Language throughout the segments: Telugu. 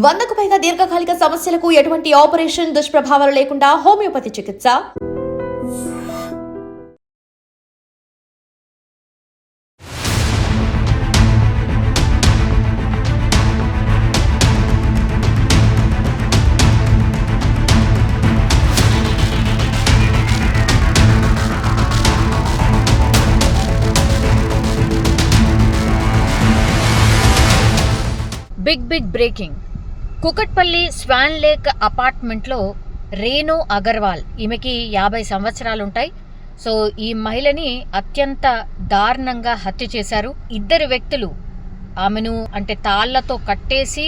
100కు పైగా దీర్ఘకాలిక సమస్యలకు ఎటువంటి ఆపరేషన్ దుష్ప్రభావాలు లేకుండా హోమియోపతి చికిత్స. Big breaking. Kukatpally swan lake అపార్ట్మెంట్లో రేణు అగర్వాల్, ఈమెకి 50 సంవత్సరాలుంటాయి. సో ఈ మహిళని అత్యంత దారుణంగా హత్య చేశారు. ఇద్దరు వ్యక్తులు ఆమెను తాళ్లతో కట్టేసి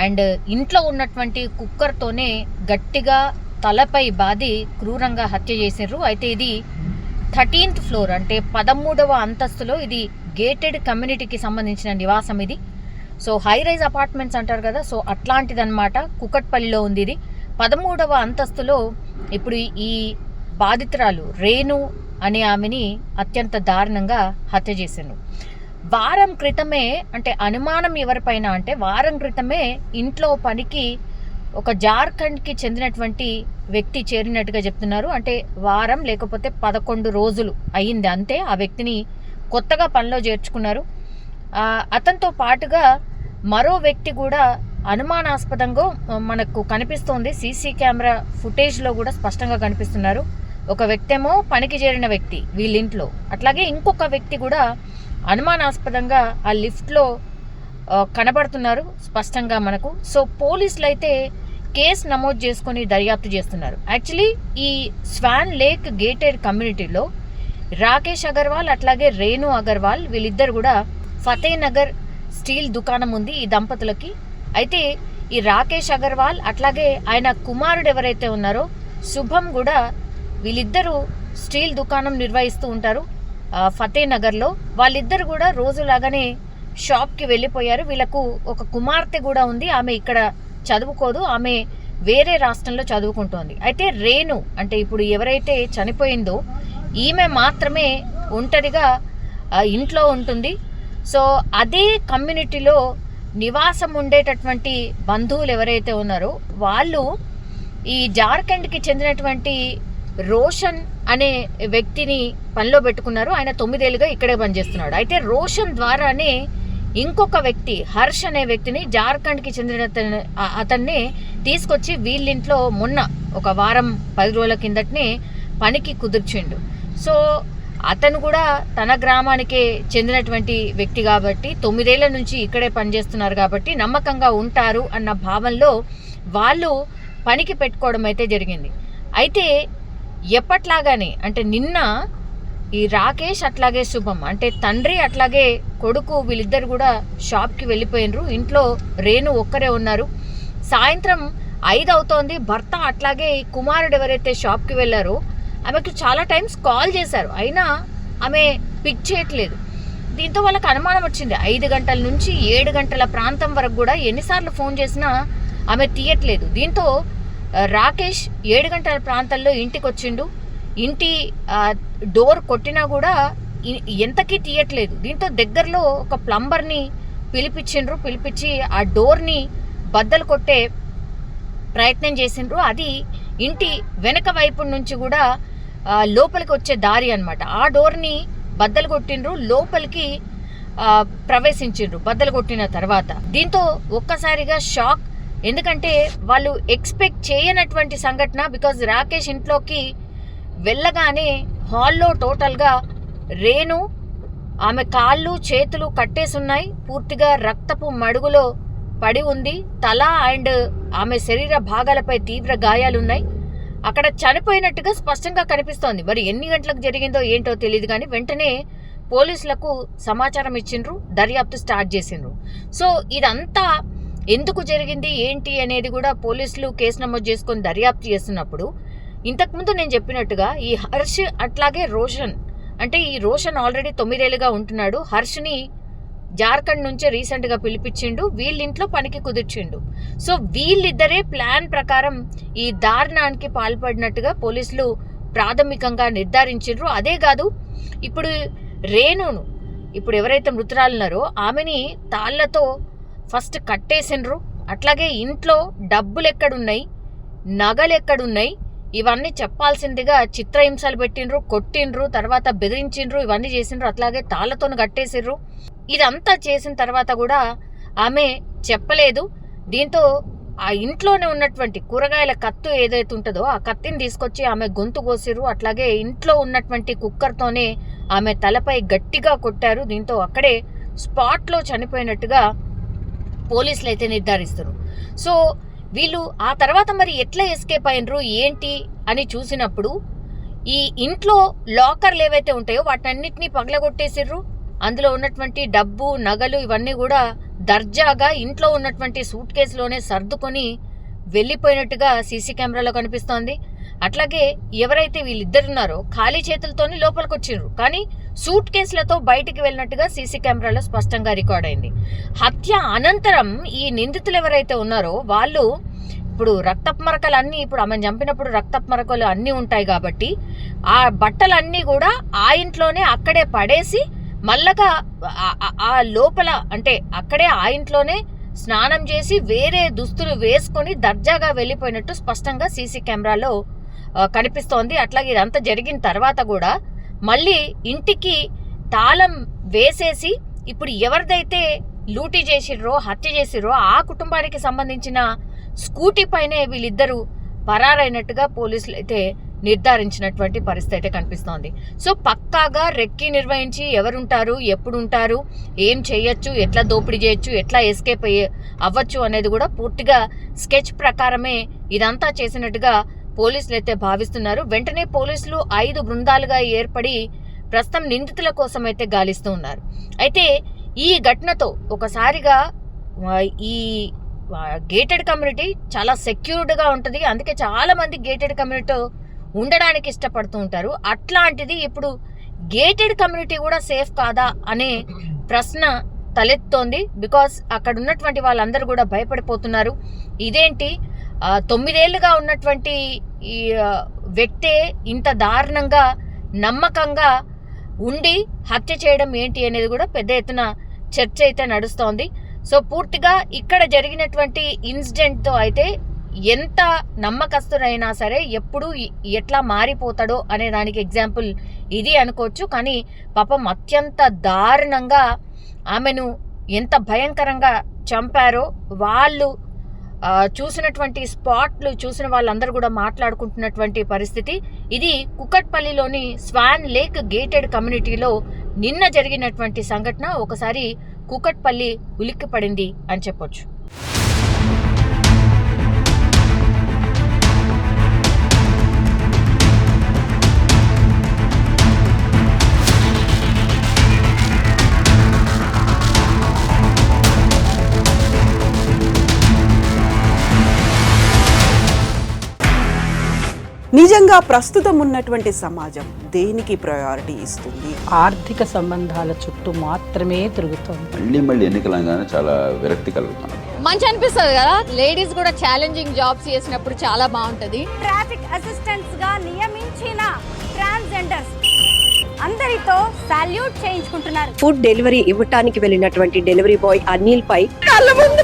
అండ్ ఇంట్లో ఉన్నటువంటి కుక్కర్తోనే గట్టిగా తలపై బాది క్రూరంగా హత్య చేశారు. అయితే ఇది 13th ఫ్లోర్ 13వ అంతస్తులో ఇది గేటెడ్ కమ్యూనిటీకి సంబంధించిన నివాసం ఇది. సో హై రైజ్ అపార్ట్మెంట్స్ అంటారు కదా, సో అట్లాంటిదన్నమాట. కుకట్పల్లిలో ఉంది ఇది. 13వ అంతస్తులో ఇప్పుడు ఈ బాధితురాలు రేణు అనే ఆమెని అత్యంత దారుణంగా హత్య చేశారు. వారం క్రితమే అనుమానం ఎవరిపైన వారం క్రితమే ఇంట్లో పనికి ఒక జార్ఖండ్కి చెందినటువంటి వ్యక్తి చేరినట్టుగా చెప్తున్నారు. వారం లేకపోతే 11 రోజులు అయ్యింది అంతే. ఆ వ్యక్తిని కొత్తగా పనిలో చేర్చుకున్నారు. అతనితో పాటుగా మరో వ్యక్తి కూడా అనుమానాస్పదంగా మనకు కనిపిస్తోంది. సీసీ కెమెరా ఫుటేజ్లో కూడా స్పష్టంగా కనిపిస్తున్నారు. ఒక వ్యక్తి ఏమో పనికి చేరిన వ్యక్తి వీళ్ళింట్లో, అట్లాగే ఇంకొక వ్యక్తి కూడా అనుమానాస్పదంగా ఆ లిఫ్ట్లో కనబడుతున్నారు స్పష్టంగా మనకు. సో పోలీసులు అయితే కేసు నమోదు చేసుకొని దర్యాప్తు చేస్తున్నారు. యాక్చువల్లీ ఈ స్వాన్ లేక్ గేటెడ్ కమ్యూనిటీలో రాకేష్ అగర్వాల్ అట్లాగే రేణు అగర్వాల్ వీళ్ళిద్దరు కూడా ఫతేనగర్ స్టీల్ దుకాణం ఉంది ఈ దంపతులకి. అయితే ఈ రాకేష్ అగర్వాల్ అట్లాగే ఆయన కుమారుడు ఎవరైతే ఉన్నారో శుభం కూడా వీళ్ళిద్దరూ స్టీల్ దుకాణం నిర్వహిస్తూ ఉంటారు ఫతేనగర్లో. వాళ్ళిద్దరు కూడా రోజులాగానే షాప్కి వెళ్ళిపోయారు. వీళ్ళకు ఒక కుమార్తె కూడా ఉంది. ఆమె ఇక్కడ చదువుకోదు, ఆమె వేరే రాష్ట్రంలో చదువుకుంటోంది. అయితే రేణు ఇప్పుడు ఎవరైతే చనిపోయిందో ఈమె మాత్రమే ఒంటరిగా ఇంట్లో ఉంటుంది. సో అదే కమ్యూనిటీలో నివాసం ఉండేటటువంటి బంధువులు ఎవరైతే ఉన్నారో వాళ్ళు ఈ జార్ఖండ్కి చెందినటువంటి రోషన్ అనే వ్యక్తిని పనిలో పెట్టుకున్నారు. ఆయన 9 ఏళ్ళుగా ఇక్కడే పనిచేస్తున్నాడు. అయితే రోషన్ ద్వారానే ఇంకొక వ్యక్తి హర్ష్ అనే వ్యక్తిని జార్ఖండ్కి చెందిన అతన్ని తీసుకొచ్చి వీళ్ళింట్లో మొన్న ఒక వారం 10 రోజుల కిందటనే పనికి కుదిర్చిండు. సో అతను కూడా తన గ్రామానికే చెందినటువంటి వ్యక్తి కాబట్టి 9 ఏళ్ల నుంచి ఇక్కడే పనిచేస్తున్నారు కాబట్టి నమ్మకంగా ఉంటారు అన్న భావంలో వాళ్ళు పనికి పెట్టుకోవడం అయితే జరిగింది. అయితే ఎప్పట్లాగానే నిన్న ఈ రాకేష్ అట్లాగే శుభం తండ్రి అట్లాగే కొడుకు వీళ్ళిద్దరు కూడా షాప్కి వెళ్ళిపోయినరు. ఇంట్లో రేణు ఒక్కరే ఉన్నారు. సాయంత్రం 5 అవుతోంది. భర్త అట్లాగే కుమారుడు ఎవరైతే షాప్కి వెళ్ళారో ఆమెకు చాలా టైమ్స్ కాల్ చేశారు, అయినా ఆమె పిక్ చేయట్లేదు. దీంతో వాళ్ళకి అనుమానం వచ్చింది. 5 గంటల నుంచి 7 గంటల ప్రాంతం వరకు కూడా ఎన్నిసార్లు ఫోన్ చేసినా ఆమె తీయట్లేదు. దీంతో రాకేష్ 7 గంటల ప్రాంతంలో ఇంటికి వచ్చిండు. ఇంటి డోర్ కొట్టినా కూడా ఎంతకీ తీయట్లేదు. దీంతో దగ్గరలో ఒక ప్లంబర్ని పిలిపించి ఆ డోర్ని బద్దలు కొట్టే ప్రయత్నం చేసిండ్రు. అది ఇంటి వెనక వైపు నుంచి కూడా లోపలికి వచ్చే దారి అన్నమాట. ఆ డోర్ని బద్దలు కొట్టిండ్రు, లోపలికి ప్రవేశించిండ్రు బద్దలు కొట్టిన తర్వాత. దీంతో ఒక్కసారిగా షాక్. ఎందుకంటే వాళ్ళు ఎక్స్పెక్ట్ చేయనటువంటి సంఘటన. బికాజ్ రాకేష్ ఇంట్లోకి వెళ్ళగానే హాల్లో టోటల్గా రేణు ఆమె కాళ్ళు చేతులు కట్టేసున్నాయి, పూర్తిగా రక్తపు మడుగులో పడి ఉంది. తల అండ్ ఆమె శరీర భాగాలపై తీవ్ర గాయాలున్నాయి. అక్కడ చనిపోయినట్టుగా స్పష్టంగా కనిపిస్తోంది. మరి ఎన్ని గంటలకు జరిగిందో ఏంటో తెలియదు, కానీ వెంటనే పోలీసులకు సమాచారం ఇచ్చిండ్రు, దర్యాప్తు స్టార్ట్ చేసిండ్రు. సో ఇదంతా ఎందుకు జరిగింది ఏంటి అనేది కూడా పోలీసులు కేసు నమోదు చేసుకొని దర్యాప్తు చేస్తున్నప్పుడు ఇంతకుముందు నేను చెప్పినట్టుగా ఈ హర్ష్ అట్లాగే రోషన్ ఈ రోషన్ ఆల్రెడీ 9 ఏళ్ళుగా ఉంటున్నాడు. హర్ష్ని జార్ఖండ్ నుంచే రీసెంట్గా పిలిపించిండు, వీళ్ళింట్లో పనికి కుదిర్చిండు. సో వీళ్ళిద్దరే ప్లాన్ ప్రకారం ఈ దారుణానికి పాల్పడినట్టుగా పోలీసులు ప్రాథమికంగా నిర్ధారించిండ్రు. అదే కాదు, ఇప్పుడు రేణును ఇప్పుడు ఎవరైతే మృతురాలున్నారో ఆమెని తాళ్లతో ఫస్ట్ కట్టేసిండ్రు. అట్లాగే ఇంట్లో డబ్బులు ఎక్కడున్నాయి, నగలు ఎక్కడున్నాయి, ఇవన్నీ చెప్పాల్సిందిగా చిత్రహింసలు పెట్టిండ్రు, కొట్టిండ్రు, తర్వాత బెదిరించిండ్రు, ఇవన్నీ చేసిండ్రు. అట్లాగే తాళ్లతో కట్టేసిండ్రు. ఇదంతా చేసిన తర్వాత కూడా ఆమె చెప్పలేదు. దీంతో ఆ ఇంట్లోనే ఉన్నటువంటి కూరగాయల కత్తు ఏదైతే ఉంటుందో ఆ కత్తిని తీసుకొచ్చి ఆమె గొంతు కోసిరు. అట్లాగే ఇంట్లో ఉన్నటువంటి కుక్కర్తోనే ఆమె తలపై గట్టిగా కొట్టారు. దీంతో అక్కడే స్పాట్లో చనిపోయినట్టుగా పోలీసులు అయితే నిర్ధారిస్తారు. సో వీళ్ళు ఆ తర్వాత మరి ఎట్లా ఎస్కేప్ అయినరు ఏంటి అని చూసినప్పుడు ఈ ఇంట్లో లాకర్లు ఏవైతే ఉంటాయో వాటన్నిటినీ పగలగొట్టేసిర్రు. అందులో ఉన్నటువంటి డబ్బు, నగలు ఇవన్నీ కూడా దర్జాగా ఇంట్లో ఉన్నటువంటి సూట్ కేసులోనే సర్దుకొని వెళ్ళిపోయినట్టుగా సీసీ కెమెరాలో కనిపిస్తోంది. అట్లాగే ఎవరైతే వీళ్ళిద్దరున్నారో ఖాళీ చేతులతోని లోపలికి వచ్చిర్రు, కానీ సూట్ కేసులతో బయటికి వెళ్ళినట్టుగా సీసీ కెమెరాలో స్పష్టంగా రికార్డ్ అయింది. హత్య అనంతరం ఈ నిందితులు ఎవరైతే ఉన్నారో వాళ్ళు ఇప్పుడు రక్తపు మరకలు అన్నీ, ఇప్పుడు ఆమెను చంపినప్పుడు రక్తపు మరకలు అన్నీ ఉంటాయి కాబట్టి ఆ బట్టలన్నీ కూడా ఆ ఇంట్లోనే అక్కడే పడేసి మళ్ళగా ఆ లోపల అంటే అక్కడే ఆ ఇంట్లోనే స్నానం చేసి వేరే దుస్తులు వేసుకొని దర్జాగా వెళ్ళిపోయినట్టు స్పష్టంగా సీసీ కెమెరాలో కనిపిస్తోంది. అట్లాగే ఇదంతా జరిగిన తర్వాత కూడా మళ్ళీ ఇంటికి తాళం వేసేసి ఇప్పుడు ఎవరిదైతే లూటీ చేసిర్రో, హత్య చేసిర్రో ఆ కుటుంబానికి సంబంధించిన స్కూటీ పైనే వీళ్ళిద్దరూ పరారైనట్టుగా పోలీసులు అయితే నిర్ధారించినటువంటి పరిస్థితి అయితే కనిపిస్తోంది. సో పక్కాగా రెక్కి నిర్వహించి ఎవరుంటారు, ఎప్పుడుంటారు, ఏం చేయొచ్చు, ఎట్లా దోపిడీ చేయొచ్చు, ఎట్లా ఎస్కేప్ అవ్వచ్చు అనేది కూడా పూర్తిగా స్కెచ్ ప్రకారమే ఇదంతా చేసినట్టుగా పోలీసులు అయితే భావిస్తున్నారు. వెంటనే పోలీసులు 5 బృందాలుగా ఏర్పడి ప్రస్తుతం నిందితుల కోసం అయితే గాలిస్తూ ఉన్నారు. అయితే ఈ ఘటనతో ఒకసారిగా ఈ గేటెడ్ కమ్యూనిటీ చాలా సెక్యూర్డ్గా ఉంటుంది. అందుకే చాలా మంది గేటెడ్ కమ్యూనిటీ ఉండడానికి ఇష్టపడుతూ ఉంటారు. అట్లాంటిది ఇప్పుడు గేటెడ్ కమ్యూనిటీ కూడా సేఫ్ కాదా అనే ప్రశ్న తలెత్తోంది. బికాస్ అక్కడ ఉన్నటువంటి వాళ్ళందరూ కూడా భయపడిపోతున్నారు. ఇదేంటి 9 ఏళ్లుగా ఉన్నటువంటి ఈ వ్యక్తే ఇంత దారుణంగా నమ్మకంగా ఉండి హత్య చేయడం ఏంటి అనేది కూడా పెద్ద ఎత్తున చర్చ అయితే నడుస్తోంది. సో పూర్తిగా ఇక్కడ జరిగినటువంటి ఇన్సిడెంట్తో అయితే ఎంత నమ్మకస్తుడైనా సరే ఎప్పుడు ఎట్లా మారిపోతాడో అనే దానికి ఎగ్జాంపుల్ ఇది అనుకోవచ్చు. కానీ పాపం అత్యంత దారుణంగా ఆమెను ఎంత భయంకరంగా చంపారో వాళ్ళు చూసినటువంటి స్పాట్లు చూసిన వాళ్ళందరూ కూడా మాట్లాడుకుంటున్నటువంటి పరిస్థితి ఇది. కుకట్పల్లిలోని స్వాన్ లేక్ గేటెడ్ కమ్యూనిటీలో నిన్న జరిగినటువంటి సంఘటన ఒకసారి కుకట్పల్లి ఉలిక్కిపడింది అని చెప్పొచ్చు. నిజంగా ప్రస్తుతం ఉన్నటువంటి సమాజం దేనికి ప్రయారిటీ ఇస్తుంది? ఆర్థిక సంబంధాల చుట్టూ మాత్రమే తిరుగుతుంది. మళ్ళీ ఎన్నికలంగానే చాలా విరక్తి కలుగుతాను. మంచి అనిపిస్తుంది కదా, లేడీస్ కూడా ఛాలెంజింగ్ జాబ్స్ చేసినప్పుడు చాలా బాగుంటది. ట్రాఫిక్ అసిస్టెంట్స్ గా నియమించిన ట్రాన్స్జెండర్స్ అందరితో సాల్యూట్ చేయించుకుంటున్నారు. ఫుడ్ డెలివరీ ఇవ్వటానికి వెళ్ళినటువంటి డెలివరీ బాయ్ అనిల్ పై కళ్ళ ముందు